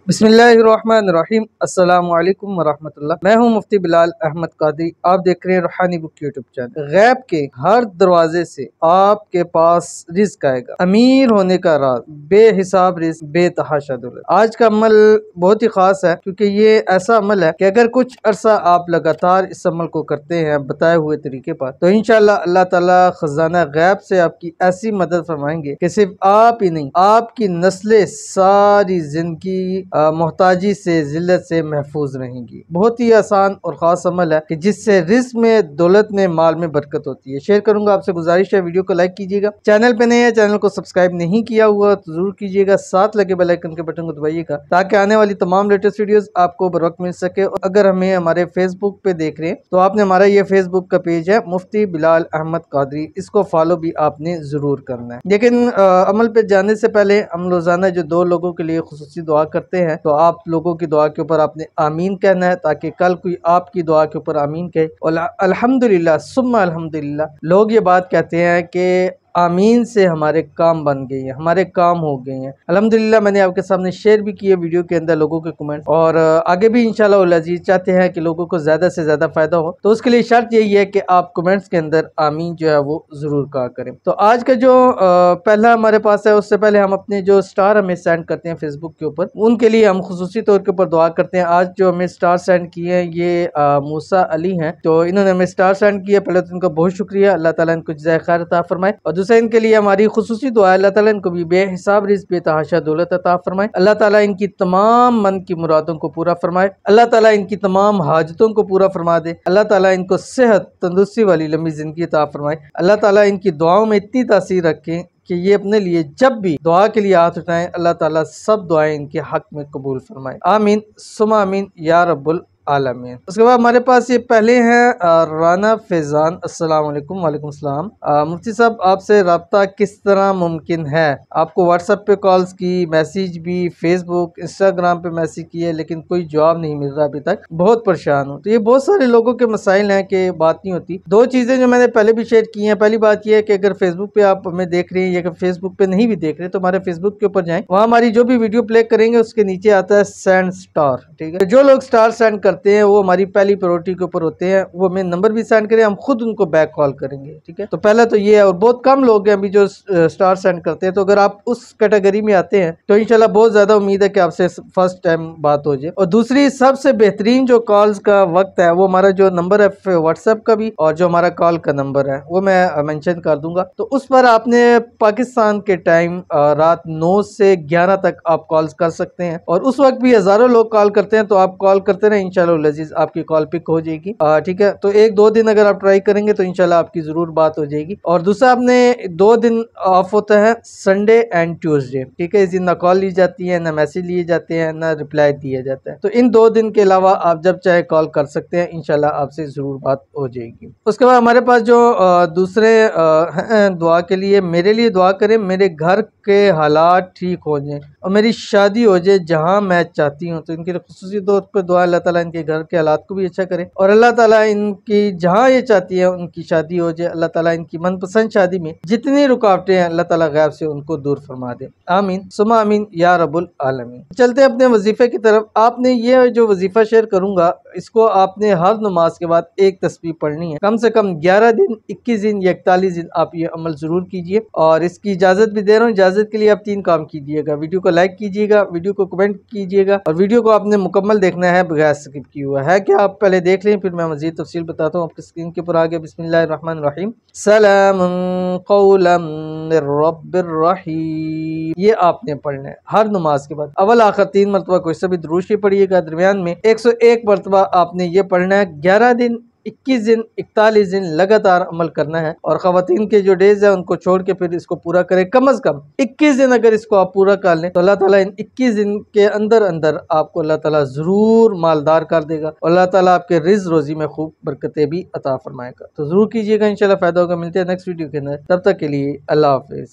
बिस्मिल्लाहिर्रहमानिर्रहीम। अस्सलामु अलैकुम वरहमतुल्लाह। मैं हूं मुफ्ती बिलाल अहमद कादरी। आप देख रहे हैं रूहानी बुक यूट्यूब चैनल। गैब के हर दरवाजे से आपके पास रिस्क आएगा। अमीर होने का राज, बेहिसाब रिस्क, बेतहाशा दौलत। आज का अमल बहुत ही खास है क्योंकि ये ऐसा अमल है कि अगर कुछ अरसा आप लगातार इस अमल को करते हैं बताए हुए तरीके पर, तो इंशाअल्लाह अल्लाह ताला खजाना गैब से आपकी ऐसी मदद फरमाएंगे कि सिर्फ आप ही नहीं, आपकी नस्लें सारी जिंदगी मोहताजी से, जिल्लत से महफूज रहेंगी। बहुत ही आसान और ख़ास अमल है कि जिससे रिस्क में, दौलत में, माल में बरकत होती है। शेयर करूंगा, आपसे गुजारिश है वीडियो को लाइक कीजिएगा। चैनल पे नए हैं, चैनल को सब्सक्राइब नहीं किया हुआ तो जरूर कीजिएगा। साथ लगे बेल आइकन के बटन को दबाइएगा ताकि आने वाली तमाम लेटेस्ट वीडियोस आपको बर वक्त मिल सके। और अगर हमें हमारे फेसबुक पे देख रहे हैं तो आपने हमारा ये फेसबुक का पेज है मुफ्ती बिलाल अहमद कादरी, इसको फॉलो भी आपने जरूर करना है। लेकिन अमल पे जाने से पहले हम रोजाना जो दो लोगों के लिए खुसूसी दुआ करते हैं, तो आप लोगों की दुआ के ऊपर आपने आमीन कहना है ताकि कल कोई आपकी दुआ के ऊपर आमीन कहे। और अल्हम्दुलिल्लाह सुम्मा अल्हम्दुलिल्लाह, लोग ये बात कहते हैं कि आमीन से हमारे काम बन गए हैं, हमारे काम हो गए हैं। अल्हम्दुलिल्लाह मैंने आपके सामने शेयर भी किए वीडियो के अंदर लोगों के कमेंट, और आगे भी इंशाल्लाह उल अजीज चाहते हैं कि लोगों को ज्यादा से ज्यादा फायदा हो। तो उसके लिए शर्त यही है कि आप कमेंट्स के अंदर आमीन जो है वो जरूर कहा करें। तो आज का जो पहला हमारे पास है, उससे पहले हम अपने जो स्टार हमें सेंड करते हैं फेसबुक के ऊपर, उनके लिए हम खुसूसी तौर के ऊपर दुआ करते हैं। आज जो हमें स्टार सेंड किए हैं ये मूसा अली हैं, तो इन्होंने हमें स्टार सेंड किया। पहले तो उनका बहुत शुक्रिया, अल्लाह ताला इनको जज़ाए खैर अता फरमाए। और दूसरा इनके लिए हमारी खुसूसी दुआ है, अल्लाह ताला इनको भी बेहिसाब रिज़्क़, बेतहाशा दौलत अता फरमाए। अल्लाह ताला इनकी तमाम मन की मुरादों को पूरा फरमाए। अल्लाह ताला इनकी तमाम हाजतों को पूरा फरमा दे। अल्लाह ताला इनको सेहत, तंदुरुस्ती वाली लंबी जिंदगी अता फरमाए। अल्लाह ताला इनकी दुआओं में इतनी तासीर रखें कि ये अपने लिए जब भी दुआ के लिए हाथ उठाएं, अल्लाह ताला सब दुआएं इनके हक में कबूल फरमाए। आमीन सुमा आमीन या रब्बुल आलमीन। उसके बाद हमारे पास ये पहले हैं राना फैजान। अस्सलाम वालेकुम। वालेकुम सलाम। मुफ्ती साहब, आपसे रब्ता किस तरह मुमकिन है? आपको व्हाट्सएप पे कॉल्स की, मैसेज भी, फेसबुक, इंस्टाग्राम पे मैसेज किए, लेकिन कोई जवाब नहीं मिल रहा अभी तक। बहुत परेशान हूँ। तो ये बहुत सारे लोगों के मसाइल हैं कि बात नहीं होती। दो चीज़ें जो मैंने पहले भी शेयर की हैं। पहली बात यह है कि अगर फेसबुक पे आप हमें देख रहे हैं या फेसबुक पे नहीं भी देख रहे तो हमारे फेसबुक के ऊपर जाएं, वहाँ हमारी जो भी वीडियो प्ले करेंगे उसके नीचे आता है सेंड स्टार। ठीक है, जो लोग स्टार सेंड करते हैं वो हमारी पहली प्रायोरिटी के ऊपर होते हैं। वो हमें नंबर भी सेंड करें, हम खुद उनको बैक कॉल करेंगे। ठीक है, तो पहला तो ये है। और बहुत कम लोग हैं अभी जो स्टार सेंड करते हैं, तो अगर आप उस कैटेगरी में आते हैं तो इंशाल्लाह बहुत ज्यादा उम्मीद है कि आपसे फर्स्ट टाइम बात हो जाए। और दूसरी सबसे बेहतरीन जो कॉल्स का वक्त है वो हमारा जो नंबर है व्हाट्सएप का भी, और जो हमारा कॉल का नंबर है वो मैं मेंशन कर दूंगा। तो उस पर आपने पाकिस्तान के टाइम रात 9 से 11 तक आप कॉल्स कर सकते हैं। और उस वक्त भी हजारों लोग कॉल करते हैं, तो आप कॉल करते रहे, इंशाल्लाह अजीज आपकी कॉल पिक हो जाएगी। ठीक है, तो एक दो दिन अगर आप ट्राई करेंगे तो इंशाल्लाह आपकी जरूर बात हो जाएगी। और दूसरा, आपने 2 दिन ऑफ होता है, संडे एंड ट्यूसडे। ठीक है, इस दिन ना कॉल ली जाती है, ना मैसेज लिए जाते हैं, ना रिप्लाई दिया जाता है। तो इन 2 दिन के अलावा आप जब चाहे कॉल कर सकते हैं, इंशाल्लाह आपसे जरूर बात हो जाएगी। उसके बाद हमारे पास जो दूसरे दुआ के लिए, मेरे लिए दुआ करें, मेरे घर के हालात ठीक हो जाए और मेरी शादी हो जाए जहां मैं चाहती हूं। तो इनके लिए खुसूसी तौर पर दुआ, अल्लाह ताला इनके घर के हालात को भी अच्छा करे और अल्लाह ताला इनकी जहां ये चाहती है उनकी शादी हो जाए। अल्लाह ताला इनकी मनपसंद शादी में जितनी रुकावटें हैं अल्लाह ताला गैब से उनको दूर फरमा दे। आमीन सुमा आमीन या रब्बुल आलमीन। चलते हैं अपने वजीफे की तरफ। आपने ये जो वजीफा शेयर करूंगा, इसको आपने हर नमाज के बाद एक तस्बीह पढ़नी है। कम से कम 11 दिन, 21 दिन या 41 दिन आप ये अमल जरूर कीजिए। और इसकी इजाजत भी दे रहा हूँ। इजाजत के लिए आप 3 काम कीजिएगा। वीडियो को लाइक कीजिएगा, वीडियो को कमेंट कीजिएगा, और वीडियो को आपने मुकम्मल देखना है बगैर स्किप किए हुआ है। क्या आप पहले देख लें, फिर मैं मजीद तफसील बताता हूँ। आपकी स्क्रीन के ऊपर आ गया। बिस्मिल्लाहिर्रहमानिर्रहीम। सलामुन कौलन मिर रब्बिर रहीम। ये आपने पढ़ना है हर नमाज के बाद। अव्वल आखिर 3 मरतबा कोई सा भी दुरूद शरीफ पढ़िएगा। दरमियान में 101 मरतबा आपने ये पढ़ना है। 11 दिन, 21 दिन, 41 दिन लगातार अमल करना है। और खवातीन के जो डेज है उनको छोड़ के फिर इसको पूरा करें। कम अज कम 21 दिन अगर इसको आप पूरा कर लें तो अल्लाह ताला इन 21 दिन के अंदर अंदर आपको अल्लाह ताला जरूर मालदार कर देगा और अल्लाह ताला आपके रिज़्क़ रोजी में खूब बरकतें भी अता फरमाएगा। तो जरूर कीजिएगा, इंशाल्लाह फायदा होगा। मिलते हैं नेक्स्ट वीडियो के अंदर, तब तक के लिए अल्लाह हाफिज।